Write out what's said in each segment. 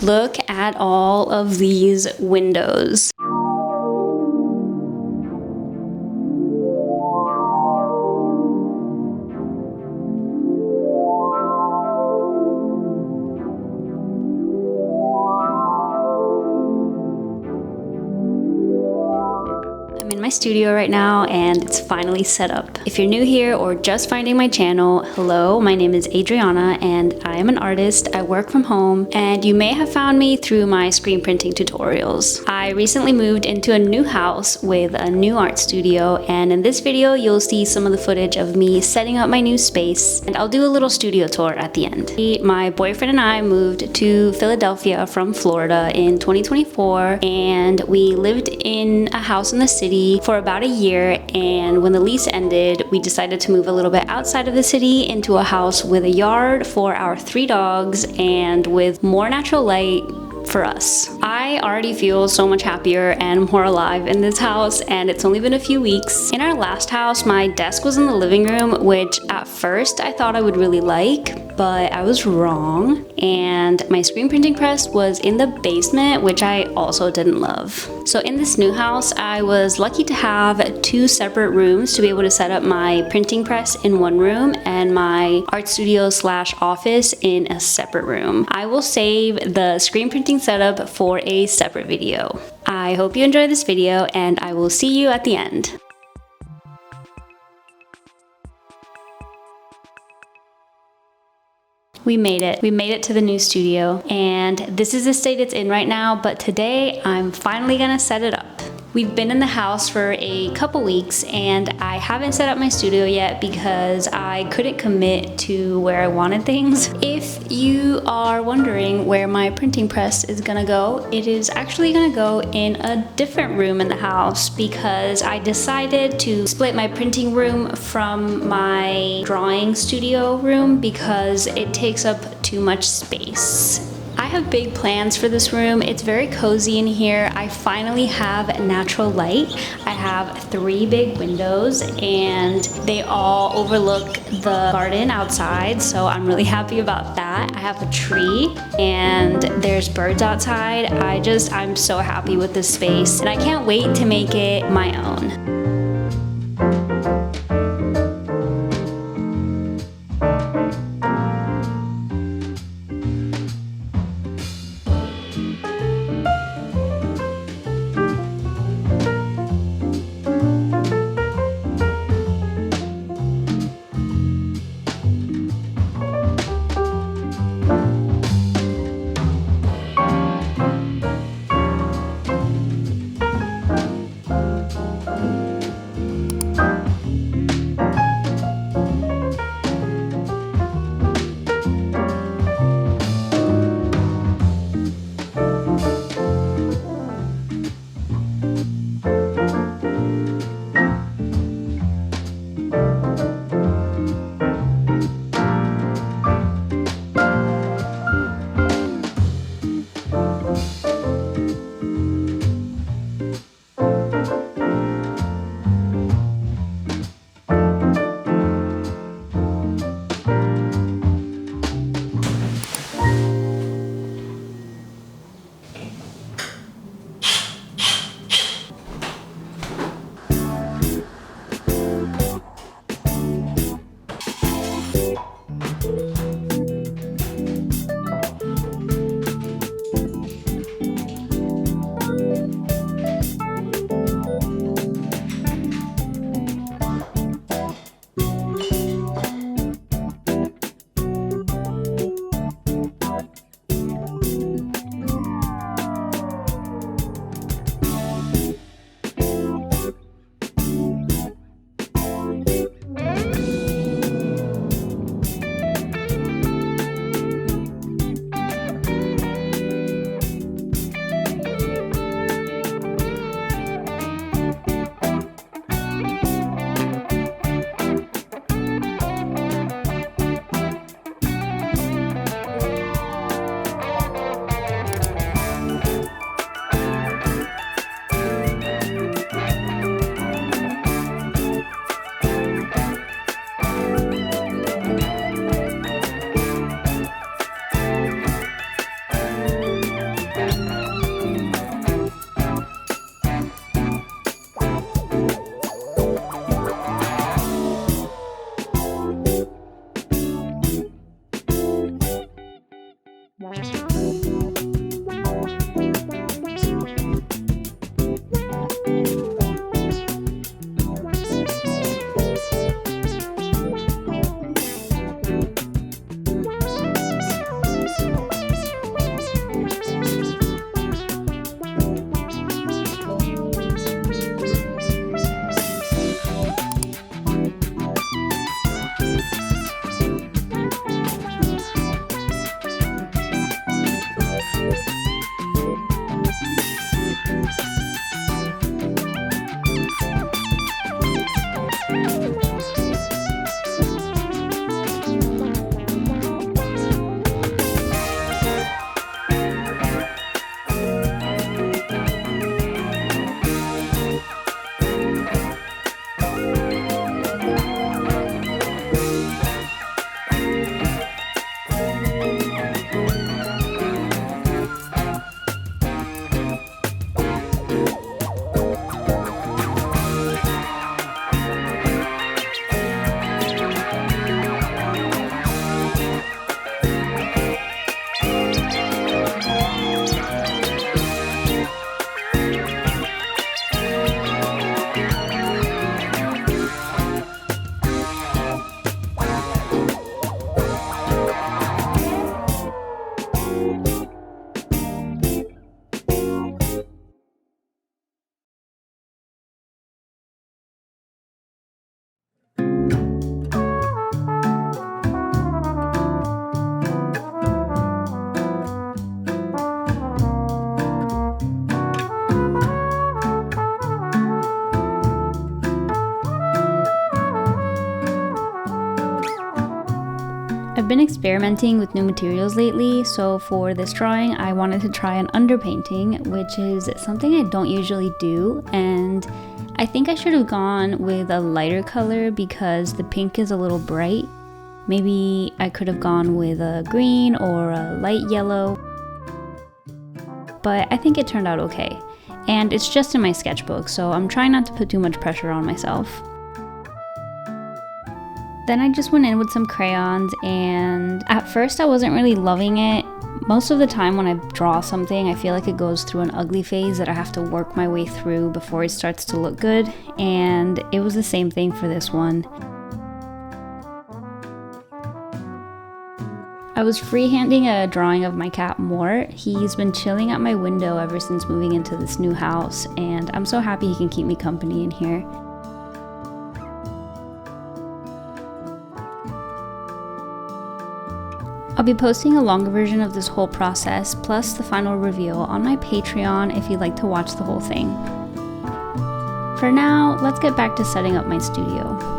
Look at all of these windows. I'm in my studio right now and it's finally set up. If you're new here or just finding my channel, hello, my name is Adriana and I am an artist. I work from home and you may have found me through my screen printing tutorials. I recently moved into a new house with a new art studio, and in this video you'll see some of the footage of me setting up my new space, and I'll do a little studio tour at the end. My boyfriend and I moved to Philadelphia from Florida in 2024 and we lived in a house in the city for about a year, and when the lease ended we decided to move a little bit outside of the city into a house with a yard for our 3 dogs and with more natural light for us. I already feel so much happier and more alive in this house, and it's only been a few weeks. In our last house, my desk was in the living room, which at first I thought I would really like, but I was wrong. And my screen printing press was in the basement, which I also didn't love. So in this new house, I was lucky to have 2 separate rooms to be able to set up my printing press in one room and my art studio / office in a separate room. I will save the screen printing setup for a separate video. I hope you enjoy this video and I will see you at the end. We made it. We made it to the new studio, and this is the state it's in right now, but today I'm finally gonna set it up. We've been in the house for a couple weeks and I haven't set up my studio yet because I couldn't commit to where I wanted things. If you are wondering where my printing press is gonna go, it is actually gonna go in a different room in the house because I decided to split my printing room from my drawing studio room because it takes up too much space. I have big plans for this room. It's very cozy in here. I finally have natural light. I have 3 big windows and they all overlook the garden outside, so I'm really happy about that. I have a tree and there's birds outside. I'm so happy with this space and I can't wait to make it my own. I've been experimenting with new materials lately, so for this drawing I wanted to try an underpainting, which is something I don't usually do, and I think I should have gone with a lighter color because the pink is a little bright. Maybe I could have gone with a green or a light yellow, but I think it turned out okay. And it's just in my sketchbook, so I'm trying not to put too much pressure on myself. Then I just went in with some crayons, and at first I wasn't really loving it. Most of the time when I draw something, I feel like it goes through an ugly phase that I have to work my way through before it starts to look good, and it was the same thing for this one. I was freehanding a drawing of my cat Mort. He's been chilling at my window ever since moving into this new house, and I'm so happy he can keep me company in here. I'll be posting a longer version of this whole process, plus the final reveal on my Patreon if you'd like to watch the whole thing. For now, let's get back to setting up my studio.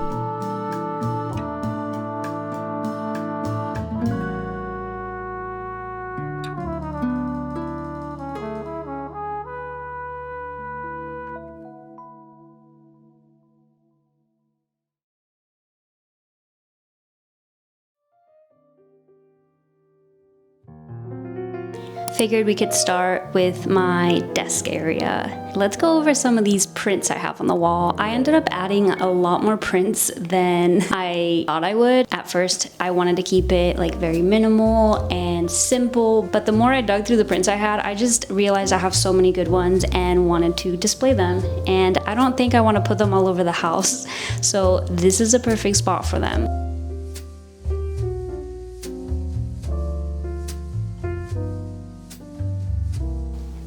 Figured we could start with my desk area. Let's go over some of these prints I have on the wall. I ended up adding a lot more prints than I thought I would. At first, I wanted to keep it like very minimal and simple, but the more I dug through the prints I had, I just realized I have so many good ones and wanted to display them. And I don't think I want to put them all over the house, so this is a perfect spot for them.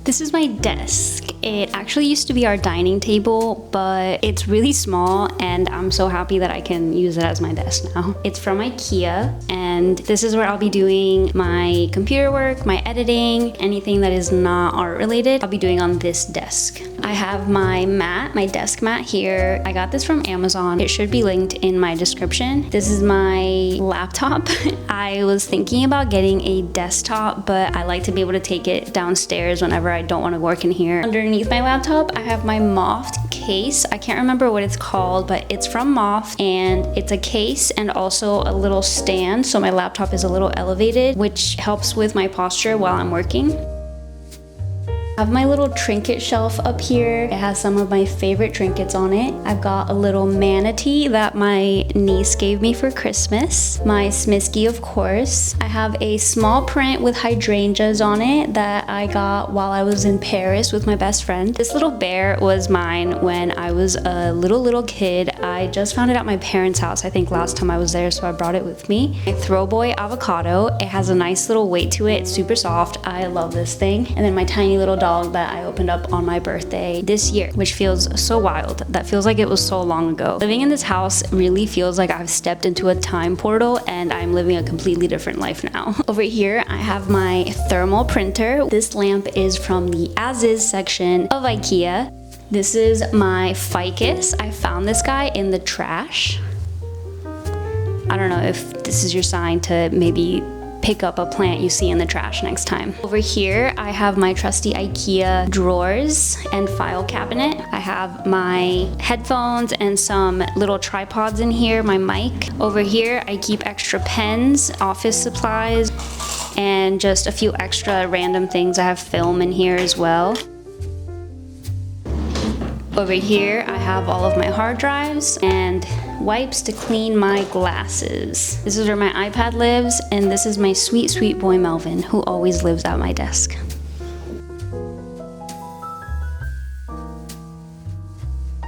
This is my desk. It actually used to be our dining table, but it's really small and I'm so happy that I can use it as my desk now. It's from IKEA, and this is where I'll be doing my computer work, my editing, anything that is not art related, I'll be doing on this desk. I have my mat, my desk mat here. I got this from Amazon. It should be linked in my description. This is my laptop. I was thinking about getting a desktop, but I like to be able to take it downstairs whenever I don't want to work in here. Underneath my laptop, I have my Moft case. I can't remember what it's called, but it's from Moft, and it's a case and also a little stand, so my laptop is a little elevated, which helps with my posture while I'm working. I have my little trinket shelf up here. It has some of my favorite trinkets on it. I've got a little manatee that my niece gave me for Christmas. My Smisky, of course. I have a small print with hydrangeas on it that I got while I was in Paris with my best friend. This little bear was mine when I was a little kid. I just found it at my parents' house, I think last time I was there, so I brought it with me. My Throwboy avocado. It has a nice little weight to it. It's super soft. I love this thing. And then my tiny little dog dog that I opened up on my birthday this year, which feels so wild. That feels like it was so long ago. Living in this house really feels like I've stepped into a time portal and I'm living a completely different life now. Over here, I have my thermal printer. This lamp is from the As Is section of IKEA. This is my ficus. I found this guy in the trash. I don't know if this is your sign to maybe pick up a plant you see in the trash next time. Over here, I have my trusty IKEA drawers and file cabinet. I have my headphones and some little tripods in here, my mic. Over here, I keep extra pens, office supplies, and just a few extra random things. I have film in here as well. Over here, I have all of my hard drives and wipes to clean my glasses. This is where my iPad lives, and this is my sweet, sweet boy Melvin, who always lives at my desk.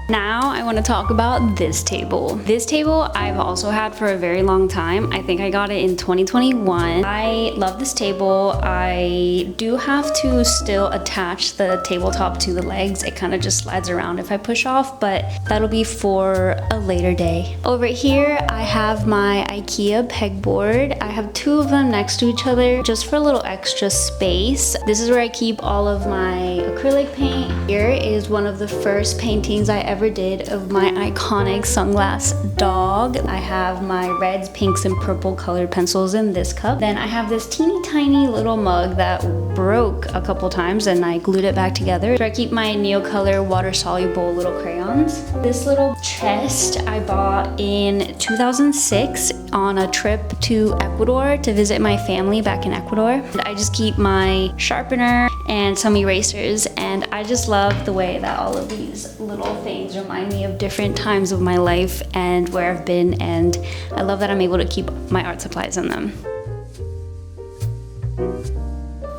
Now I want to talk about this table. This table I've also had for a very long time. I think I got it in 2021. I love this table. I do have to still attach the tabletop to the legs. It kind of just slides around if I push off, but that'll be for a later day. Over here I have my IKEA pegboard. I have two of them next to each other just for a little extra space. This is where I keep all of my acrylic paint. Here is one of the first paintings I ever did of my iconic sunglass dog. I have my reds, pinks, and purple colored pencils in this cup. Then I have this teeny tiny little mug that broke a couple times and I glued it back together. So I keep my Neocolor water soluble little crayons. This little chest I bought in 2006 on a trip to Ecuador to visit my family back in Ecuador. And I just keep my sharpener and some erasers, and I just love the way that all of these little things remind me of different times of my life and where I've been, and I love that I'm able to keep my art supplies in them.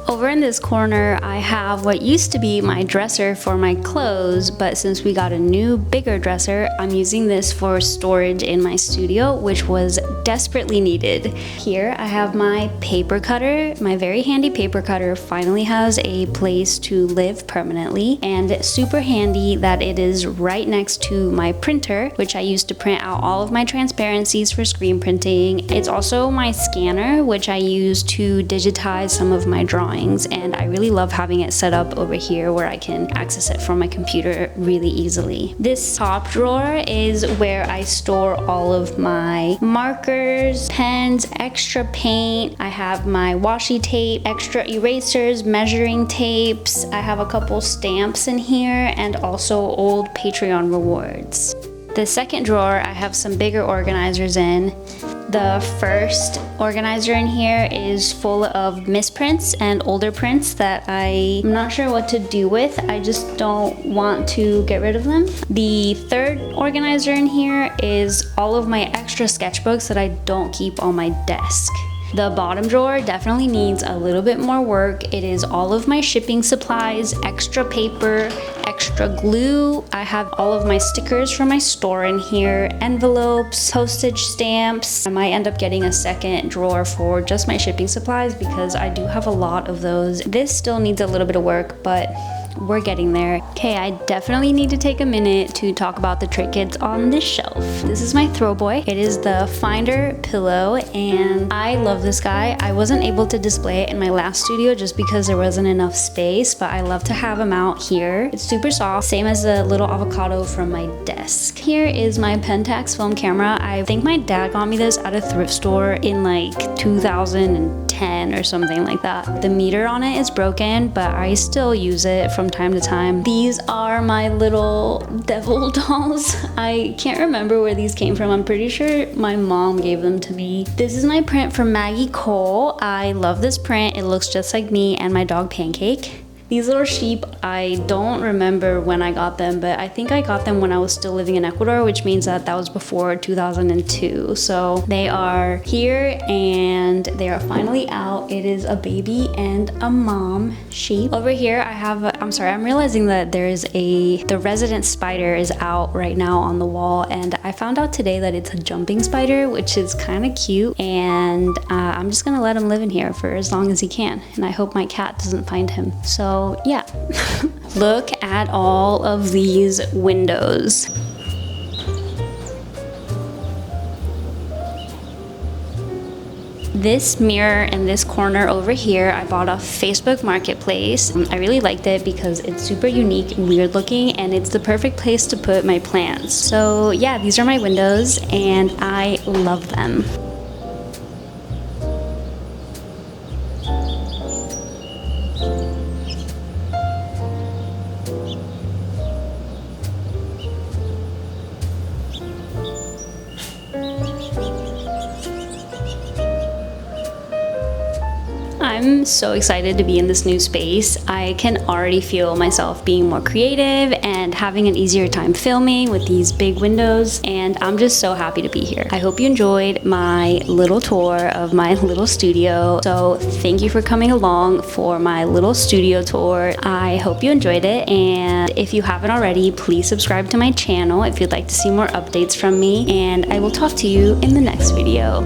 Over in this corner, I have what used to be my dresser for my clothes, but since we got a new, bigger dresser, I'm using this for storage in my studio, which was desperately needed. Here, I have my paper cutter. My very handy paper cutter finally has a place to live permanently, and super handy that it is right next to my printer, which I use to print out all of my transparencies for screen printing. It's also my scanner, which I use to digitize some of my drawings. And I really love having it set up over here where I can access it from my computer really easily. This top drawer is where I store all of my markers, pens, extra paint. I have my washi tape, extra erasers, measuring tapes. I have a couple stamps in here and also old Patreon rewards. The second drawer, I have some bigger organizers in. The first organizer in here is full of misprints and older prints that I'm not sure what to do with. I just don't want to get rid of them. The third organizer in here is all of my extra sketchbooks that I don't keep on my desk. The bottom drawer definitely needs a little bit more work. It is all of my shipping supplies, extra paper, extra glue. I have all of my stickers from my store in here, envelopes, postage stamps. I might end up getting a second drawer for just my shipping supplies because I do have a lot of those. This still needs a little bit of work, but we're getting there. Okay, I definitely need to take a minute to talk about the trinkets on this shelf. This is my Throwboy. It is the Finder pillow, and I love this guy. I wasn't able to display it in my last studio just because there wasn't enough space, but I love to have him out here. It's super soft, same as the little avocado from my desk. Here is my Pentax film camera. I think my dad got me this at a thrift store in like 2010 or something like that. The meter on it is broken, but I still use it from time to time. These are my little devil dolls. I can't remember where these came from. I'm pretty sure my mom gave them to me. This is my print from Maggie Cole. I love this print. It looks just like me and my dog Pancake. These little sheep, I don't remember when I got them, but I think I got them when I was still living in Ecuador, which means that that was before 2002. So they are here and they are finally out. It is a baby and a mom sheep. Over here I have, I'm realizing that the resident spider is out right now on the wall, and I found out today that it's a jumping spider, which is kind of cute, and I'm just gonna let him live in here for as long as he can, and I hope my cat doesn't find him. So yeah. Look at all of these windows. This mirror in this corner over here, I bought off Facebook Marketplace. I really liked it because it's super unique and weird looking, and it's the perfect place to put my plants. So yeah, these are my windows and I love them. I'm so excited to be in this new space. I can already feel myself being more creative and having an easier time filming with these big windows, and I'm just so happy to be here. I hope you enjoyed my little tour of my little studio. So thank you for coming along for my little studio tour. I hope you enjoyed it, and if you haven't already, please subscribe to my channel if you'd like to see more updates from me, and I will talk to you in the next video.